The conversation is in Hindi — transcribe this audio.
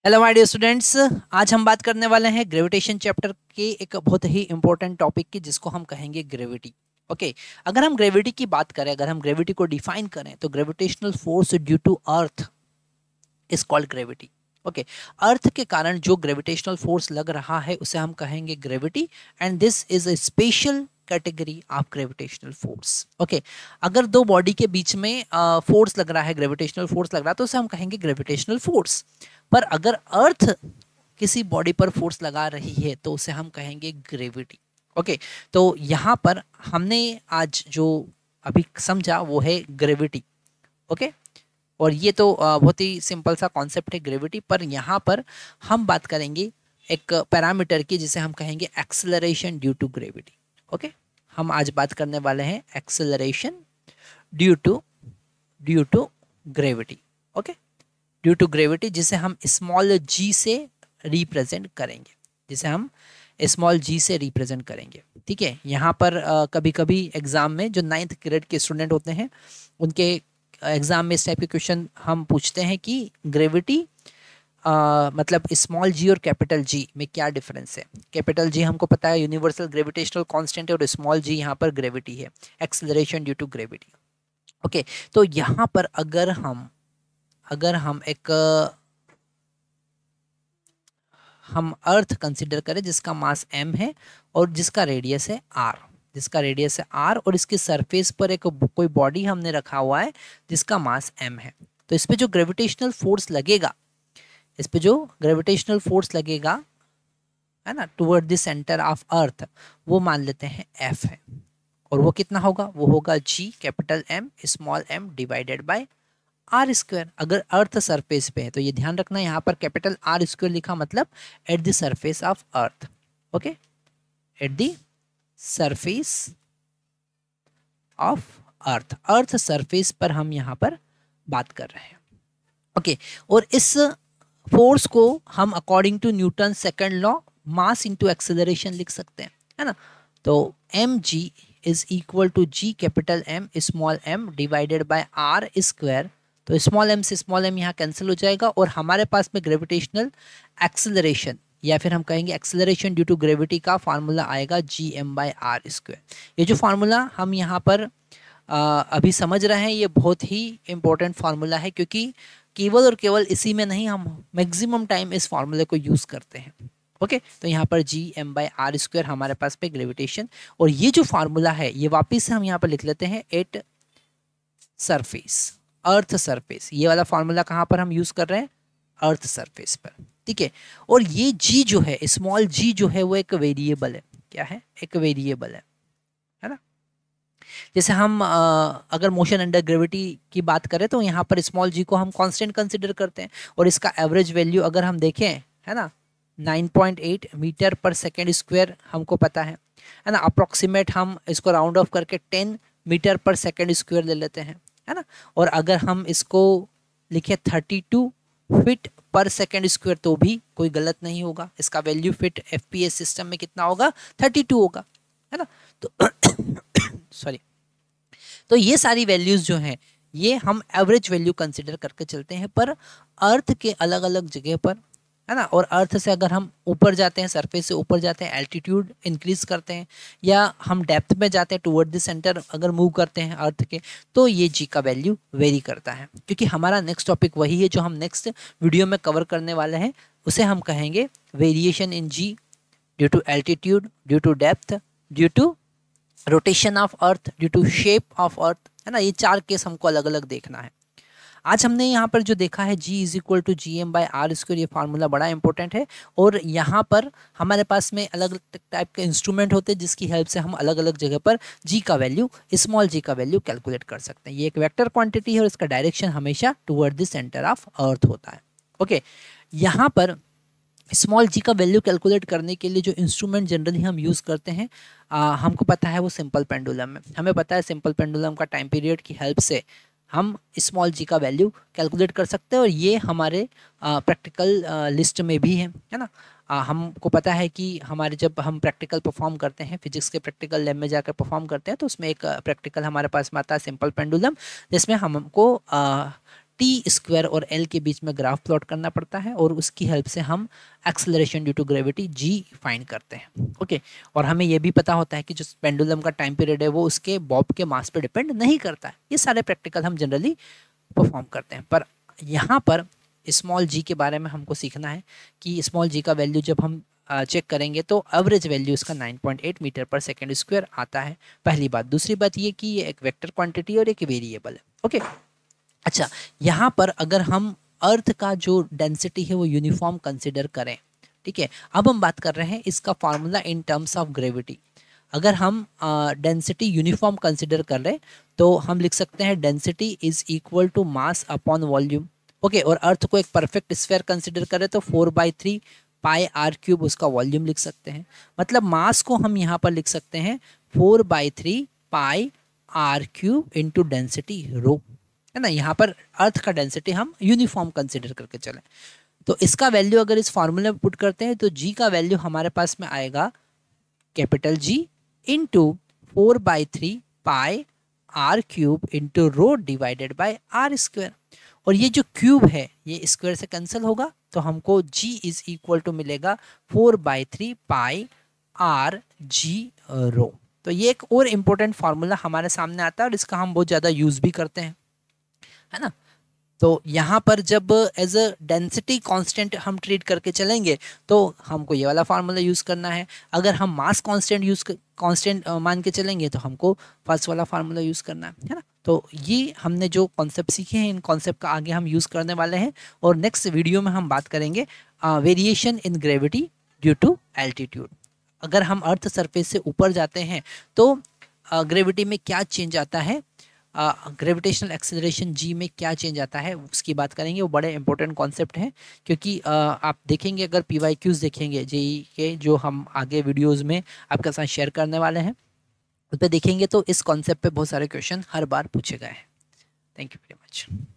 Hello my dear students. आज हम बात करने वाले हैं ग्रेविटेशन चैप्टर के एक बहुत ही इंपॉर्टेंट टॉपिक की, जिसको हम कहेंगे ग्रेविटी। ओके। अगर हम ग्रेविटी की बात करें, अगर हम ग्रेविटी को डिफाइन करें, तो gravitational force due to earth is called gravity. Okay. Earth के कारण जो ग्रेविटेशनल फोर्स लग रहा है उसे हम कहेंगे gravity, and this is a special category of gravitational force. Okay. अगर दो बॉडी के बीच में फोर्स लग रहा है, ग्रेविटेशनल फोर्स लग रहा है, तो उसे हम कहेंगे ग्रेविटेशनल फोर्स। पर अगर अर्थ किसी बॉडी पर फोर्स लगा रही है तो उसे हम कहेंगे ग्रेविटी। ओके। तो यहाँ पर हमने आज जो अभी समझा वो है ग्रेविटी। ओके। और ये तो बहुत ही सिंपल सा कॉन्सेप्ट है ग्रेविटी, पर यहाँ पर हम बात करेंगे एक पैरामीटर की, जिसे हम कहेंगे acceleration due to gravity. Okay. हम आज बात करने वाले हैं acceleration due to gravity. Okay. Due to gravity, जिसे हम स्मॉल जी से रिप्रेजेंट करेंगे, जिसे हम स्मॉल जी से रिप्रेजेंट करेंगे। ठीक है। यहाँ पर कभी कभी एग्जाम में जो 9th ग्रेड के स्टूडेंट होते हैं, उनके एग्जाम में इस टाइप के क्वेश्चन हम पूछते हैं कि ग्रेविटी मतलब स्मॉल जी और कैपिटल जी में क्या डिफरेंस है। कैपिटल जी हमको पता है यूनिवर्सल ग्रेविटेशनल कांस्टेंट है, और स्मॉल जी यहाँ पर ग्रेविटी है, acceleration due to gravity. Okay. तो यहाँ पर अगर हम एक हम अर्थ कंसिडर करें जिसका मास m है और जिसका रेडियस है r, और इसके सरफेस पर एक कोई बॉडी हमने रखा हुआ है जिसका मास m है, तो इस पे जो ग्रेविटेशनल फोर्स लगेगा, है ना, toward the centre of earth, वो मान लेते हैं f है। और वो कितना होगा? वो होगा g capital M small m divided by R square. अगर अर्थ सरफेस पे है तो ये ध्यान रखना, यहाँ पर कैपिटल आर स्क्वायर लिखा, मतलब at the surface of earth. Okay. At the surface of earth surface पर हम यहाँ पर बात कर रहे हैं। ओके। और इस फोर्स को हम according to Newton second law mass into acceleration लिख सकते हैं, है ना। तो M G is equal to G capital M small m divided by R square. तो स्मॉल m से स्मॉल m यहाँ कैंसिल हो जाएगा, और हमारे पास में ग्रेविटेशनल एक्सेलरेशन, या फिर हम कहेंगे एक्सेलरेशन ड्यू टू ग्रेविटी का फार्मूला आएगा gm बाय आर स्क्वायर। ये जो फार्मूला हम यहाँ पर अभी समझ रहे हैं, ये बहुत ही इंपॉर्टेंट फार्मूला है, क्योंकि केवल और केवल इसी में नहीं, हम मैक्सिमम टाइम इस फार्मूले को यूज़ करते हैं। ओके। तो यहाँ पर gm बाय आर स्क्वायर हमारे पास पे ग्रेविटेशन, और ये जो फार्मूला है ये वापिस से हम यहाँ पर लिख लेते हैं एट सरफेस, अर्थ सरफेस। ये वाला फार्मूला कहाँ पर हम यूज़ कर रहे हैं? अर्थ सरफेस पर। ठीक है। और ये g जो है, स्मॉल g जो है, वो एक वेरिएबल है। क्या है? एक वेरिएबल है ना। जैसे हम अगर मोशन अंडर ग्रेविटी की बात करें तो यहाँ पर स्मॉल g को हम कांस्टेंट कंसिडर करते हैं, और इसका एवरेज वैल्यू अगर हम देखें, है ना, 9.8 मीटर पर सेकेंड स्क्वायर हमको पता है ना। अप्रोक्सीमेट हम इसको राउंड ऑफ करके 10 मीटर पर सेकेंड स्क्वायर ले लेते हैं, है ना। और अगर हम इसको लिखे 32 फीट पर सेकेंड स्क्वायर तो भी कोई गलत नहीं होगा। इसका वैल्यू फिट FPS सिस्टम में कितना होगा? 32 होगा, है ना। तो सॉरी। तो ये सारी वैल्यूज जो हैं, ये हम एवरेज वैल्यू कंसिडर करके चलते हैं, पर अर्थ के अलग अलग जगह पर, है ना। और अर्थ से अगर हम ऊपर जाते हैं, सरफेस से ऊपर जाते हैं, एल्टीट्यूड इंक्रीज करते हैं, या हम डेप्थ में जाते हैं, टुवर्ड द सेंटर अगर मूव करते हैं अर्थ के, तो ये जी का वैल्यू वेरी करता है। क्योंकि हमारा नेक्स्ट टॉपिक वही है जो हम नेक्स्ट वीडियो में कवर करने वाले हैं, उसे हम कहेंगे variation in G due to altitude, due to depth, due to rotation of earth, due to shape of earth, है ना। ये 4 केस हमको अलग अलग देखना है। आज हमने यहाँ पर जो देखा है g is equal to gm by R square, ये फार्मूला बड़ा इंपॉर्टेंट है। और यहाँ पर हमारे पास में अलग अलग टाइप के इंस्ट्रूमेंट होते हैं जिसकी हेल्प से हम अलग अलग जगह पर g का वैल्यू, स्मॉल g का वैल्यू कैलकुलेट कर सकते हैं। ये एक वेक्टर क्वांटिटी है और इसका डायरेक्शन हमेशा toward the centre of earth होता है। ओके। यहाँ पर स्मॉल जी का वैल्यू कैलकुलेट करने के लिए जो इंस्ट्रूमेंट जनरली हम यूज़ करते हैं, हमको पता है वो सिंपल पेंडुलम है। हमें पता है सिंपल पेंडुलम का टाइम पीरियड की हेल्प से हम स्मॉल जी का वैल्यू कैलकुलेट कर सकते हैं, और ये हमारे प्रैक्टिकल लिस्ट में भी है ना। हमको पता है कि हमारे जब हम प्रैक्टिकल परफॉर्म करते हैं, फिजिक्स के प्रैक्टिकल लैब में जाकर परफॉर्म करते हैं, तो उसमें एक प्रैक्टिकल हमारे पास में आता है सिंपल पेंडुलम, जिसमें हमको टी स्क्वायर और एल के बीच में ग्राफ प्लॉट करना पड़ता है और उसकी हेल्प से हम acceleration due to gravity G find करते हैं। ओके, और हमें यह भी पता होता है कि जो पेंडुलम का टाइम पीरियड है वो उसके बॉब के मास पे डिपेंड नहीं करता है। ये सारे प्रैक्टिकल हम जनरली परफॉर्म करते हैं, पर यहाँ पर स्मॉल जी के बारे में हमको सीखना है कि स्मॉल जी का वैल्यू जब हम चेक करेंगे तो एवरेज वैल्यू इसका 9.8 मीटर पर सेकेंड स्क्वायर आता है। पहली बात। दूसरी बात ये कि ये एक वेक्टर क्वांटिटी और एक वेरिएबल है। ओके, अच्छा, यहाँ पर अगर हम अर्थ का जो डेंसिटी है वो यूनिफॉर्म कंसिडर करें, ठीक है, अब हम बात कर रहे हैं इसका formula in terms of gravity. अगर हम डेंसिटी यूनिफॉर्म कंसिडर कर रहे तो हम लिख सकते हैं density is equal to mass upon volume. Okay, और अर्थ को एक परफेक्ट स्फीयर कंसिडर करें तो 4/3 पाई आर क्यूब उसका वॉल्यूम लिख सकते हैं। मतलब मास को हम यहाँ पर लिख सकते हैं 4/3 pi are cube into density rho, है ना। यहाँ पर अर्थ का डेंसिटी हम यूनिफॉर्म कंसिडर करके चलें तो इसका वैल्यू अगर इस फॉर्मूले में पुट करते हैं तो जी का वैल्यू हमारे पास में आएगा capital G into 4/3 pi are cube into rho divided by R square. और ये जो क्यूब है ये स्क्वायर से कैंसिल होगा तो हमको g इज इक्वल टू मिलेगा 4/3 पाई आर जी रो। तो ये एक और इम्पोर्टेंट फार्मूला हमारे सामने आता है और इसका हम बहुत ज़्यादा यूज़ भी करते हैं, है ना। तो यहाँ पर जब एज अ डेंसिटी कांस्टेंट हम ट्रीट करके चलेंगे तो हमको ये वाला फार्मूला यूज़ करना है। अगर हम मास कांस्टेंट मान के चलेंगे तो हमको फर्स्ट वाला फार्मूला यूज़ करना है ना। तो ये हमने जो कॉन्सेप्ट सीखे हैं इन कॉन्सेप्ट का आगे हम यूज़ करने वाले हैं और नेक्स्ट वीडियो में हम बात करेंगे variation in gravity due to altitude. अगर हम अर्थ सरफेस से ऊपर जाते हैं तो ग्रेविटी में क्या चेंज आता है, ग्रेविटेशनल एक्सेलरेशन जी में क्या चेंज आता है उसकी बात करेंगे। वो बड़े इंपॉर्टेंट कॉन्सेप्ट हैं क्योंकि आप देखेंगे अगर PYQs देखेंगे जेई के जो हम आगे वीडियोस में आपके साथ शेयर करने वाले हैं उस पर देखेंगे तो इस कॉन्सेप्ट पे बहुत सारे क्वेश्चन हर बार पूछे गए हैं। Thank you very much.